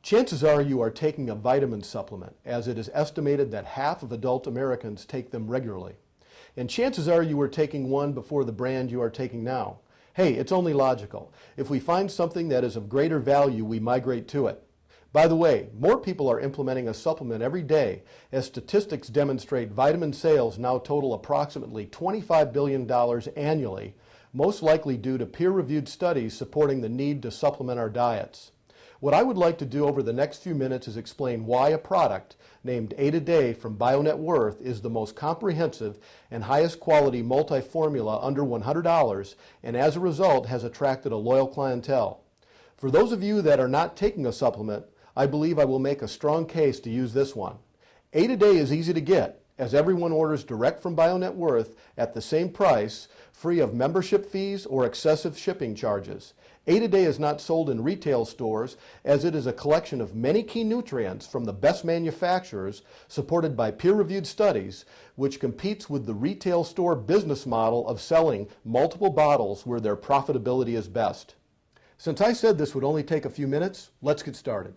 Chances are you are taking a vitamin supplement, as it is estimated that half of adult Americans take them regularly. And chances are you were taking one before the brand you are taking now. Hey, it's only logical. If we find something that is of greater value, we migrate to it. By the way, more people are implementing a supplement every day, as statistics demonstrate vitamin sales now total approximately $25 billion annually, most likely due to peer-reviewed studies supporting the need to supplement our diets. What I would like to do over the next few minutes is explain why a product named 8 A Day from BioNet Worth is the most comprehensive and highest quality multi-formula under $100, and as a result has attracted a loyal clientele. For those of you that are not taking a supplement, I believe I will make a strong case to use this one. 8 A Day is easy to get, as everyone orders direct from BioNet Worth at the same price, free of membership fees or excessive shipping charges. 8 A Day is not sold in retail stores, as it is a collection of many key nutrients from the best manufacturers, supported by peer-reviewed studies, which competes with the retail store business model of selling multiple bottles where their profitability is best. Since I said this would only take a few minutes, let's get started.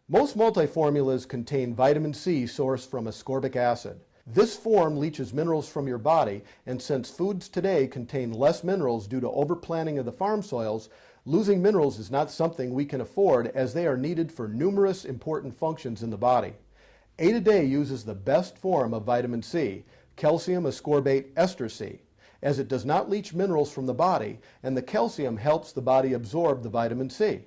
Most multi-formulas contain vitamin C sourced from ascorbic acid. This form leaches minerals from your body, and since foods today contain less minerals due to overplanting of the farm soils, losing minerals is not something we can afford, as they are needed for numerous important functions in the body. 8 A Day uses the best form of vitamin C, calcium ascorbate ester C, as it does not leach minerals from the body, and the calcium helps the body absorb the vitamin C.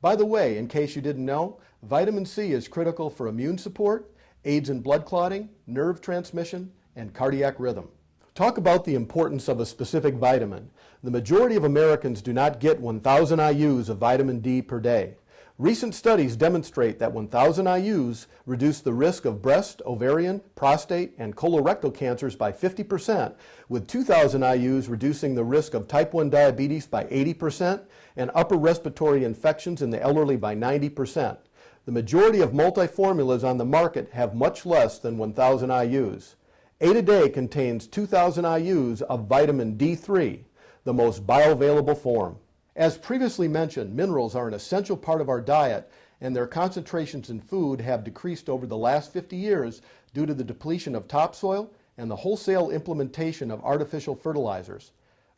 By the way, in case you didn't know, vitamin C is critical for immune support, aids in blood clotting, nerve transmission, and cardiac rhythm. Talk about the importance of a specific vitamin. The majority of Americans do not get 1,000 IUs of vitamin D per day. Recent studies demonstrate that 1,000 IUs reduce the risk of breast, ovarian, prostate, and colorectal cancers by 50%, with 2,000 IUs reducing the risk of type 1 diabetes by 80% and upper respiratory infections in the elderly by 90%. The majority of multi-formulas on the market have much less than 1,000 IUs. 8 A Day contains 2,000 IUs of vitamin D3, the most bioavailable form. As previously mentioned, minerals are an essential part of our diet, and their concentrations in food have decreased over the last 50 years due to the depletion of topsoil and the wholesale implementation of artificial fertilizers.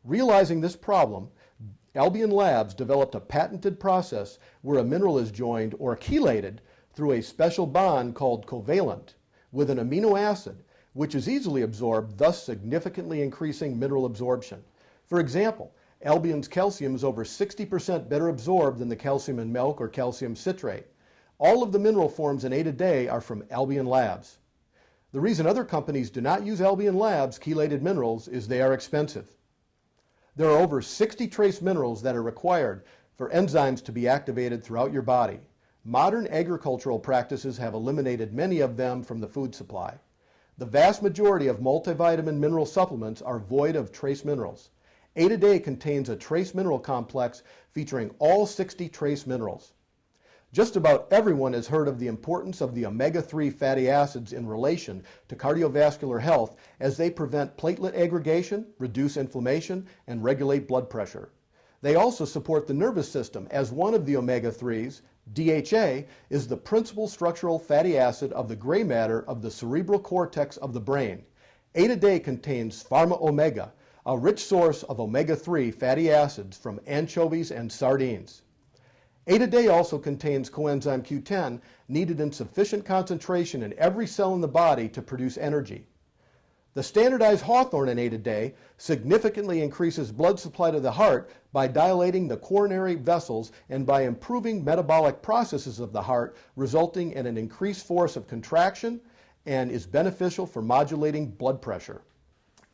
Realizing this problem, Albion Labs developed a patented process where a mineral is joined or chelated through a special bond called covalent with an amino acid, which is easily absorbed, thus significantly increasing mineral absorption. For example, Albion's calcium is over 60% better absorbed than the calcium in milk or calcium citrate. All of the mineral forms in 8 A Day are from Albion Labs. The reason other companies do not use Albion Labs chelated minerals is they are expensive. There are over 60 trace minerals that are required for enzymes to be activated throughout your body. Modern agricultural practices have eliminated many of them from the food supply. The vast majority of multivitamin mineral supplements are void of trace minerals. 8 A Day contains a trace mineral complex featuring all 60 trace minerals. Just about everyone has heard of the importance of the omega-3 fatty acids in relation to cardiovascular health, as they prevent platelet aggregation, reduce inflammation, and regulate blood pressure. They also support the nervous system, as one of the omega-3s, DHA, is the principal structural fatty acid of the gray matter of the cerebral cortex of the brain. 8 A Day contains Pharma Omega, a rich source of omega-3 fatty acids from anchovies and sardines. 8 A Day also contains coenzyme Q10, needed in sufficient concentration in every cell in the body to produce energy. The standardized hawthorn in 8 A Day significantly increases blood supply to the heart by dilating the coronary vessels and by improving metabolic processes of the heart, resulting in an increased force of contraction, and is beneficial for modulating blood pressure.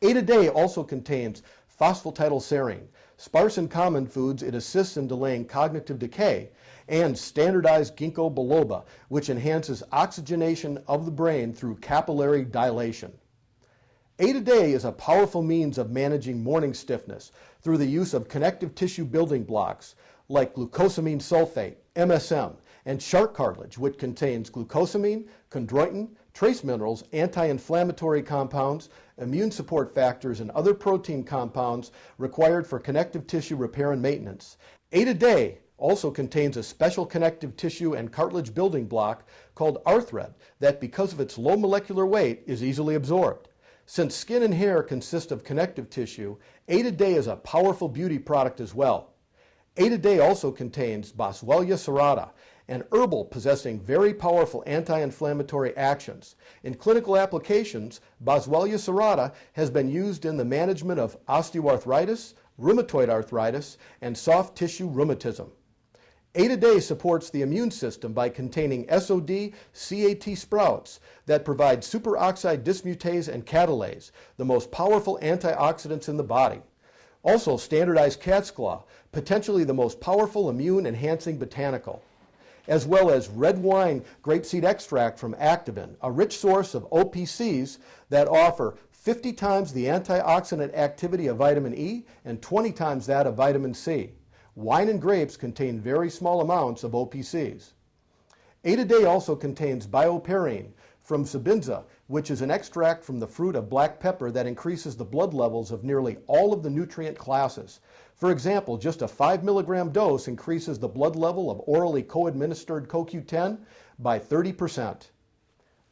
8 A Day also contains phosphatidylserine. Sparse in common foods, it assists in delaying cognitive decay, and standardized ginkgo biloba, which enhances oxygenation of the brain through capillary dilation. 8 A Day is a powerful means of managing morning stiffness through the use of connective tissue building blocks like glucosamine sulfate, MSM, and shark cartilage, which contains glucosamine, chondroitin, trace minerals, anti-inflammatory compounds, immune support factors, and other protein compounds required for connective tissue repair and maintenance. 8 A Day also contains a special connective tissue and cartilage building block called arthread that, because of its low molecular weight, is easily absorbed. Since skin and hair consist of connective tissue, 8 a Day is a powerful beauty product as well. 8 a Day also contains Boswellia serrata, an herbal possessing very powerful anti-inflammatory actions. In clinical applications, Boswellia serrata has been used in the management of osteoarthritis, rheumatoid arthritis, and soft tissue rheumatism. 8 a Day supports the immune system by containing SOD-CAT sprouts that provide superoxide dismutase and catalase, the most powerful antioxidants in the body. Also, standardized cat's claw, potentially the most powerful immune-enhancing botanical, as well as red wine grapeseed extract from Activin, a rich source of OPCs that offer 50 times the antioxidant activity of vitamin E and 20 times that of vitamin C. Wine and grapes contain very small amounts of OPCs. 8 a Day also contains bioperine from Sabinza, which is an extract from the fruit of black pepper that increases the blood levels of nearly all of the nutrient classes. For example, just a 5 milligram dose increases the blood level of orally co-administered CoQ10 by 30%.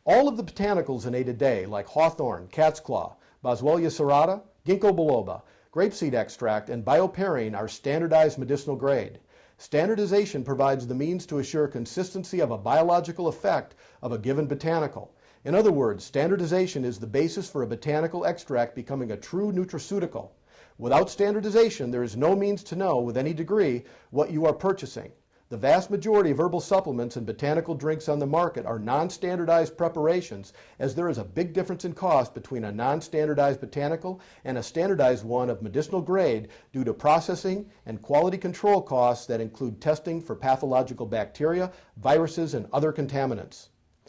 All of the botanicals in 8 a Day, like hawthorn, cat's claw, Boswellia serrata, ginkgo biloba, grapeseed extract, and bioperine, are standardized medicinal grade. Standardization provides the means to assure consistency of a biological effect of a given botanical. In other words, standardization is the basis for a botanical extract becoming a true nutraceutical. Without standardization, there is no means to know with any degree what you are purchasing. The vast majority of herbal supplements and botanical drinks on the market are non-standardized preparations, as there is a big difference in cost between a non-standardized botanical and a standardized one of medicinal grade due to processing and quality control costs that include testing for pathological bacteria, viruses, and other contaminants.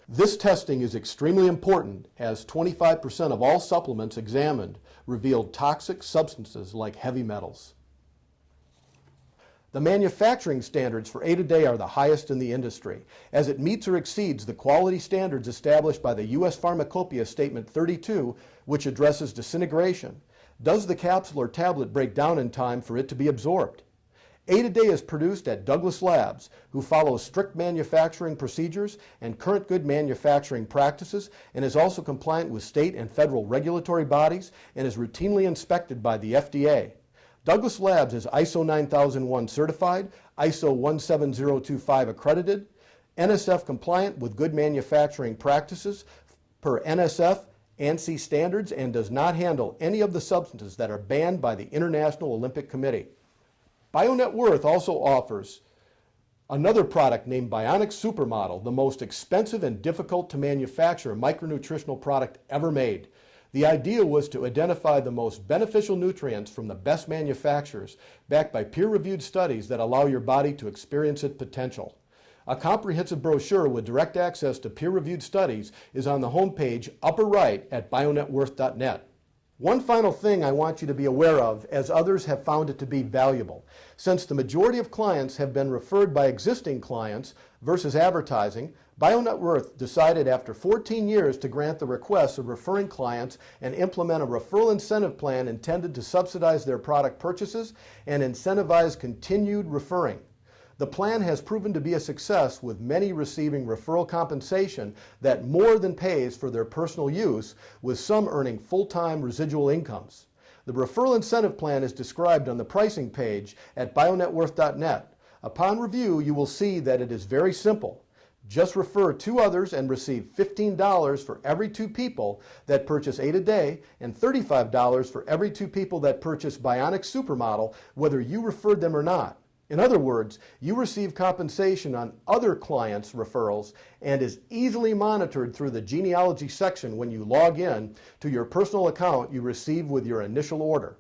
This testing is extremely important, as 25% of all supplements examined revealed toxic substances like heavy metals. The manufacturing standards for 8 a Day are the highest in the industry, as it meets or exceeds the quality standards established by the U.S. Pharmacopoeia Statement 32, which addresses disintegration. Does the capsule or tablet break down in time for it to be absorbed? 8 a Day is produced at Douglas Labs, who follows strict manufacturing procedures and current good manufacturing practices, and is also compliant with state and federal regulatory bodies and is routinely inspected by the FDA. Douglas Labs is ISO 9001 certified, ISO 17025 accredited, NSF compliant with good manufacturing practices per NSF ANSI standards, and does not handle any of the substances that are banned by the International Olympic Committee. BioNet Worth also offers another product named Bionic Supermodel, the most expensive and difficult to manufacture micronutritional product ever made. The idea was to identify the most beneficial nutrients from the best manufacturers, backed by peer-reviewed studies that allow your body to experience its potential. A comprehensive brochure with direct access to peer-reviewed studies is on the homepage upper right at bionetworth.net. One final thing I want you to be aware of, as others have found it to be valuable. Since the majority of clients have been referred by existing clients versus advertising, BioNet Worth decided after 14 years to grant the requests of referring clients and implement a referral incentive plan intended to subsidize their product purchases and incentivize continued referring. The plan has proven to be a success, with many receiving referral compensation that more than pays for their personal use, with some earning full-time residual incomes. The referral incentive plan is described on the pricing page at bionetworth.net. Upon review, you will see that it is very simple. Just refer 2 others and receive $15 for every 2 people that purchase 8 a Day, and $35 for every 2 people that purchase Bionic Supermodel, whether you referred them or not. In other words, you receive compensation on other clients' referrals and is easily monitored through the genealogy section when you log in to your personal account you receive with your initial order.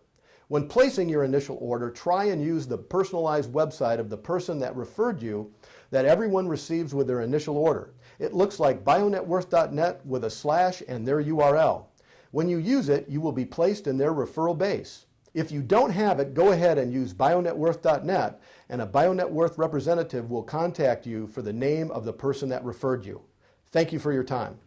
When placing your initial order, try and use the personalized website of the person that referred you that everyone receives with their initial order. It looks like bionetworth.net with a / and their URL. When you use it, you will be placed in their referral base. If you don't have it, go ahead and use bionetworth.net, and a BioNet Worth representative will contact you for the name of the person that referred you. Thank you for your time.